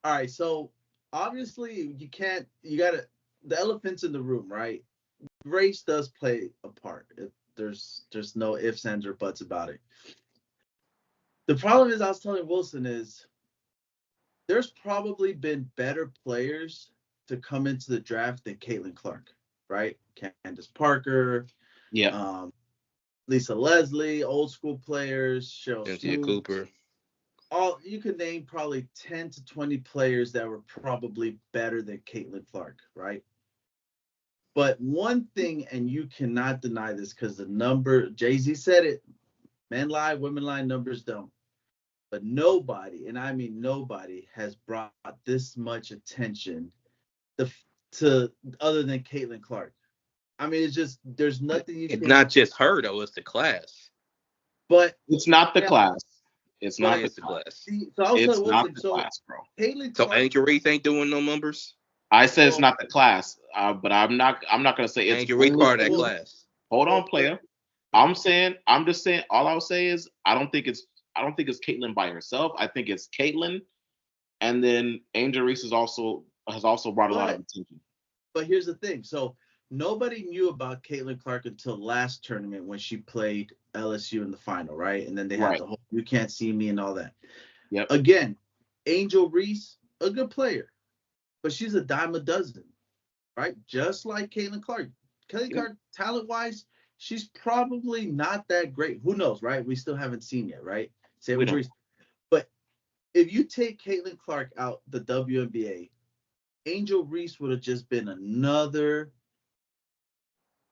All right, so obviously you gotta the elephants in the room, right? Race does play a part. There's no ifs, ands, or buts about it. The problem is, I was telling Wilson is there's probably been better players to come into the draft than Caitlin Clark, right? Candace Parker, Yep. um, Lisa Leslie, old school players, Cheryl Cynthia Swoops. Cooper. All you could name probably 10 to 20 players that were probably better than Caitlin Clark, right? But one thing, and you cannot deny this because the number, Jay-Z said it, men lie, women lie, numbers don't. But nobody, and I mean nobody, has brought this much attention the, to other than Caitlin Clark. I mean, it's just, there's nothing you It's can, not just her though; it's the class. but It's not the yeah, class. It's but not It the is the class. class. see, so I was It's telling not Wilson, the so class, bro. Caitlin So Clark, Angel Reese ain't doing no numbers. I said it's well, not the class, but I'm not gonna say it's Angel Reese only part of that well, Caitlyn. class. Hold on, but player. I'm just saying. All I'll say is I don't think it's Caitlyn by herself. I think it's Caitlyn, and then Angel Reese has also brought a lot of but attention. But here's the thing. So nobody knew about Caitlin Clark until last tournament when she played LSU in the final, right? And then they had Right. the whole "you can't see me" and all that. Yep. Again, Angel Reese, a good player, but she's a dime a dozen, right? Just like Caitlin Clark. Caitlin Yep. Clark, talent wise, she's probably not that great. Who knows, right? We still haven't seen yet, right? Same We with don't. Reese. But if you take Caitlin Clark out the WNBA, Angel Reese would have just been another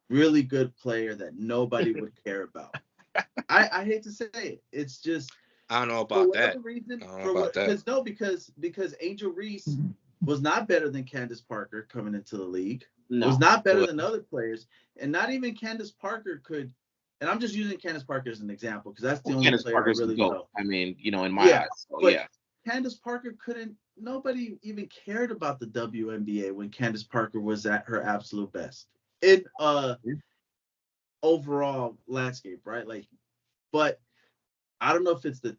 really good player that nobody would care about. I hate to say it. It's just I don't know for about whatever that. reason, I don't know for about what that. because no, because Angel Reese was not better than Candace Parker coming into the league. Was No. not better But than other players, and not even Candace Parker could. And I'm just using Candace Parker as an example because that's the Well, only Candace player I Parker's the really goat. know. I mean, in my Yeah, eyes. So but yeah. Candace Parker couldn't. Nobody even cared about the WNBA when Candace Parker was at her absolute best in overall landscape, right? Like, but I don't know if it's the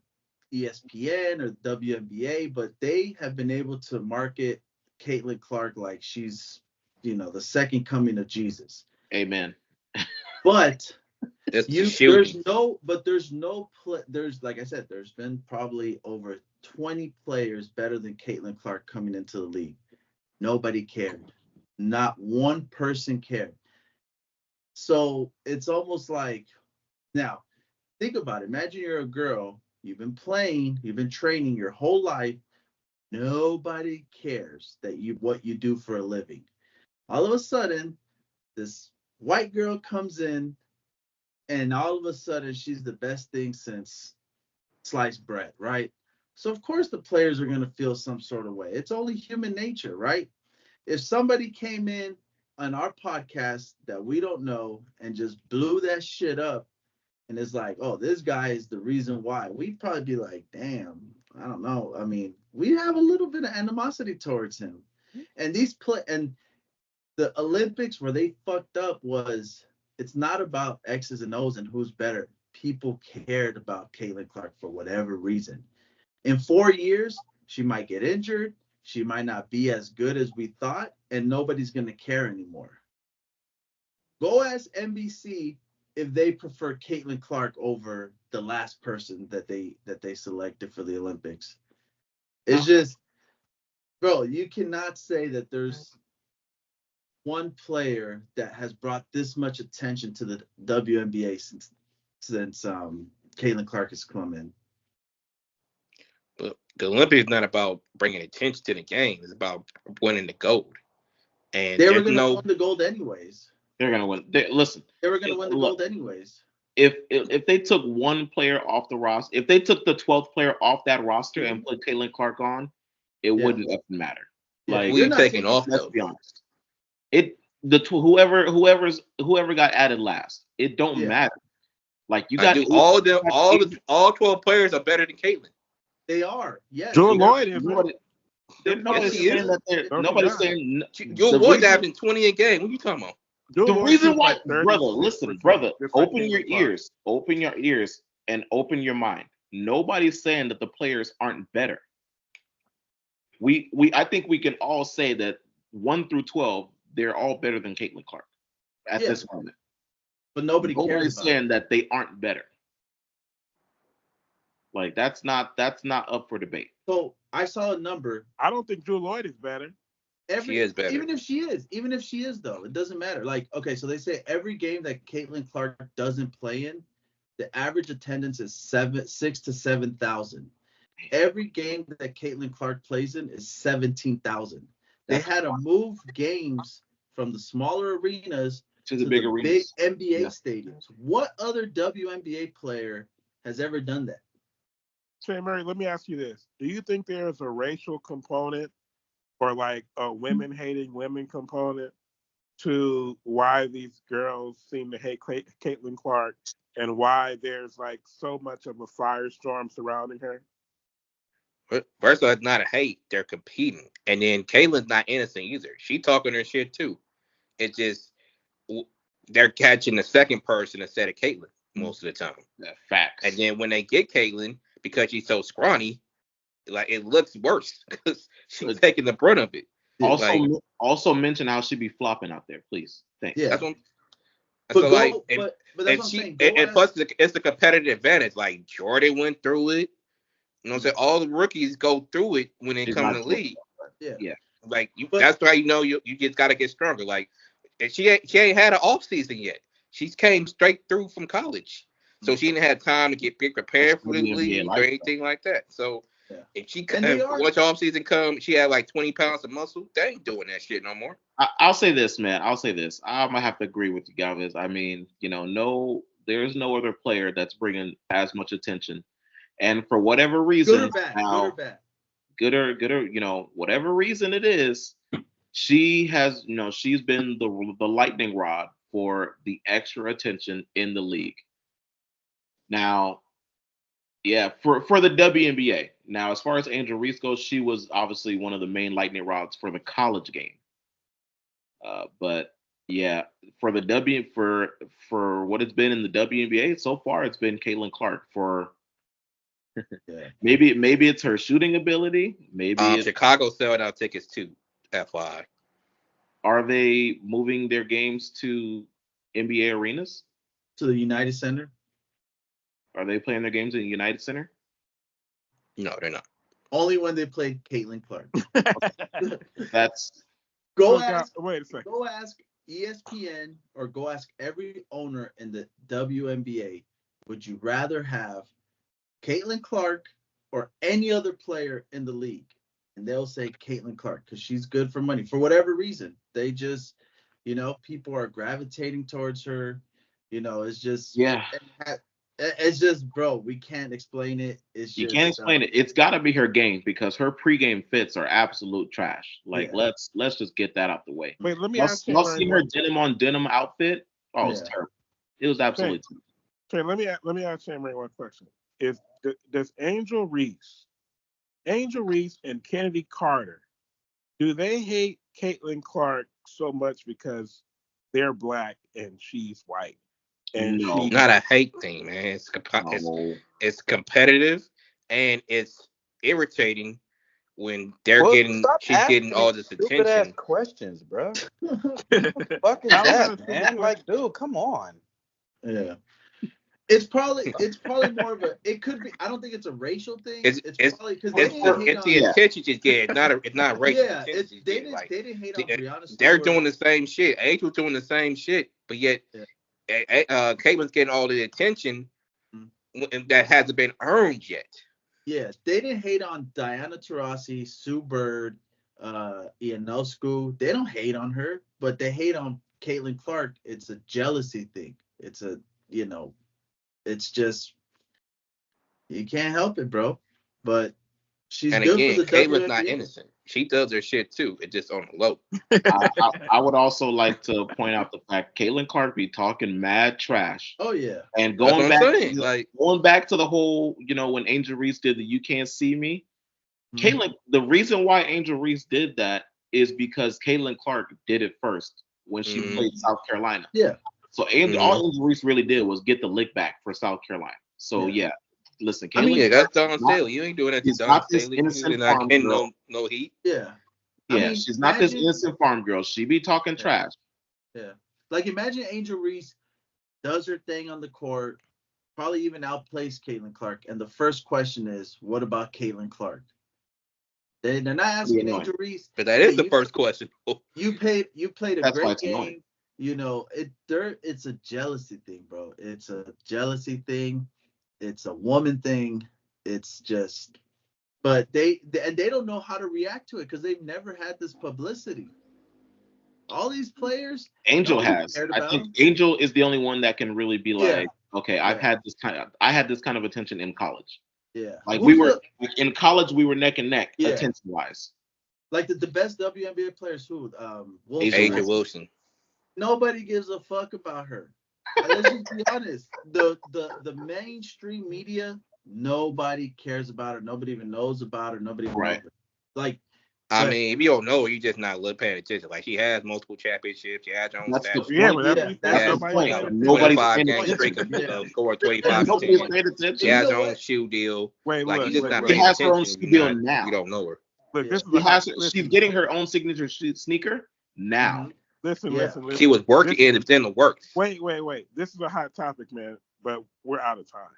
ESPN or WNBA, but they have been able to market Caitlin Clark like she's, the second coming of Jesus. Amen. But it's the there's shooting. no, but there's no play. There's like I said, there's been probably over 20 players better than Caitlin Clark coming into the league. Nobody cared. Not one person cared. So it's almost like now think about it. Imagine you're a girl, you've been playing, you've been training your whole life. Nobody cares that you what you do for a living. All of a sudden, this white girl comes in, and all of a sudden she's the best thing since sliced bread, right? So of course the players are going to feel some sort of way. It's only human nature, right? If somebody came in on our podcast that we don't know and just blew that shit up, and it's like, oh, this guy is the reason why, we'd probably be like, damn, I don't know. I mean, we have a little bit of animosity towards him. And the Olympics where they fucked up was it's not about X's and O's and who's better. People cared about Caitlin Clark for whatever reason. In 4 years, she might get injured. She might not be as good as we thought, and nobody's gonna care anymore. Go ask NBC if they prefer Caitlin Clark over the last person that they selected for the Olympics. It's just, bro, you cannot say that there's one player that has brought this much attention to the WNBA since Caitlin Clark has come in. But the Olympics is not about bringing attention to the game. It's about winning the gold. And They were there's gonna no win the gold anyways. They're gonna win. Listen. They were gonna win the Look. gold anyways. If they took one player off the roster, if they took the 12th player off that roster and put Caitlin Clark on, it Yeah, wouldn't even matter. yeah. who Like, You're you not taking taking. off let's though. be honest. It the whoever got added last, it don't Yeah, matter. Like you I got do eight, all you the got all eight, the all 12 players are better than Caitlin. they are. Yes, Jewel and Lloyd isn't. nobody, they're Yes, nobody's she playing saying is. good. that they're Don't nobody's forget. saying Your the boy's reason. averaging 20 a game. What you talking about? Jewel The Lloyd reason shoots why, like brother, 36% just like open your Caitlin Clark. ears, and open your mind. Nobody's saying that the players aren't better. I think we can all say that 1 through 12, they're all better than Caitlin Clark at this moment. But nobody cares Nobody's about saying it. that they aren't better. Like that's not up for debate. So I saw a number. I don't think Drew Lloyd is better. She is better. Even if she is though, it doesn't matter. Like, okay, so they say every game that Caitlin Clark doesn't play in, the average attendance is 6,000 to 7,000. Every game that Caitlin Clark plays in is 17,000. They had to move games from the smaller arenas to the big arenas, big NBA stadiums. What other WNBA player has ever done that? Trey Murray, let me ask you this: do you think there is a racial component or like a women hating women component to why these girls seem to hate Caitlin Clark and why there's like so much of a firestorm surrounding her? First of all, it's not a hate. They're competing. And then Caitlin's not innocent either. She talking her shit too. It's just they're catching the second person instead of Caitlin most of the time. Facts. And then when they get Caitlin, because she's so scrawny, like it looks worse because she's taking the brunt of it. Also mention how she be flopping out there, please. Thanks. Yeah. That's what, but that's what I'm saying. And plus, it's the competitive advantage. Like Jordan went through it. You know what I'm saying? All the rookies go through it when they come in the league. Yeah. Like that's why you just gotta get stronger. Like and she ain't had an off season yet. She came straight through from college, so she didn't have time to get prepared for the league or anything like that. So if she once off season comes, she had like 20 pounds of muscle. They ain't doing that shit no more. I'll say this, man. I might have to agree with you, Galvez. I mean, there's no other player that's bringing as much attention. And for whatever reason, good or bad, whatever reason it is, she has, she's been the lightning rod for the extra attention in the league. Now, for the WNBA. Now, as far as Angel Reese goes, she was obviously one of the main lightning rods for the college game. But yeah, for for what it's been in the WNBA so far, it's been Caitlin Clark for. Maybe it's her shooting ability. Maybe Chicago sold out tickets too. FYI. Are they moving their games to NBA arenas? To the United Center? Are they playing their games in the United Center? No, they're not. Only when they played Caitlin Clark. That's wait a second. Go ask ESPN or go ask every owner in the WNBA. Would you rather have Caitlin Clark or any other player in the league? And they'll say Caitlin Clark because she's good for money. For whatever reason, they just, people are gravitating towards her. It's just It's just, bro, we can't explain it. You can't explain it. It's got to be her game because her pregame fits are absolute trash. Like, let's just get that out the way. Wait, let me ask you. Y'all see her denim on denim outfit? Oh, it was terrible. It was absolutely terrible. Okay, let me ask Shane one question. Does Angel Reese and Kennedy Carter, do they hate Caitlin Clark so much because they're black and she's white? And she's not a hate thing, man. It's competitive and it's irritating when she's getting all this attention. Stupid ass questions, bro. What the fuck is that, man? Like, dude, come on. Yeah. It's probably more of it could be. I don't think it's a racial thing. It's probably because it's the attention she's getting. It's not racial. Yeah, they didn't hate on Brianna. They're doing the same shit. Angel's doing the same shit, but yet Caitlin's getting all the attention that hasn't been earned yet. Yeah, they didn't hate on Diana Taurasi, Sue Bird, Ionescu. They don't hate on her, but they hate on Caitlin Clark. It's a jealousy thing. It's a it's just you can't help it, bro. But she's good again, for the Caitlin's WNBA. not innocent. She does her shit too. It's just on the low. I would also like to point out the fact Caitlin Clark be talking mad trash. Oh yeah. And going back to the whole, when Angel Reese did the "You Can't See Me," Caitlin. The reason why Angel Reese did that is because Caitlin Clark did it first when she played South Carolina. Yeah. So all Angel Reese really did was get the lick back for South Carolina. So listen, I mean, Caitlin that's Clark Dawn is not- Staley. You ain't doing that to she's Dawn not this Staley. innocent You're not farm getting girl. no heat. Yeah. Yeah, she's not this imagine- innocent farm girl. She be talking trash. Yeah. Like imagine Angel Reese does her thing on the court, probably even outplays Caitlin Clark, and the first question is, "What about Caitlin Clark?" They're not asking annoying. Angel Reese. But that is the first question. You played a That's why great it's annoying. game. You know, it's a jealousy thing, bro. It's a jealousy thing. It's a woman thing. It's just, but they don't know how to react to it because they've never had this publicity. All these players, Angel nobody has. cared I about think them. Angel is the only one that can really be Yeah. like, okay, I had this kind of attention in college. Yeah, Like Who's we were in college, we were neck and neck Yeah. attention wise. like the best WNBA players. Who? Wilson. Asia Wilson. Nobody gives a fuck about her. Let's just be honest. The mainstream media, nobody cares about her. Nobody even knows about her. Nobody even knows her. Like, I mean, if you don't know, you just not paying attention. Like she has multiple championships. She has her own That's the stats. point. Yeah, but Yeah, that's the point. nobody. Nobody's 25 paying game attention. streak of Yeah. scoring 25 Nobody's points. paying She attention. has know her own what? shoe deal. Wait, Like look, you just wait, not look. She paying has her own attention. shoe You deal not- now. You don't know her. Look, this Yeah. is She's getting her own signature sneaker now. Listen, Yeah. listen. She was working This- and it's in the works. Wait. This is a hot topic, man, but we're out of time.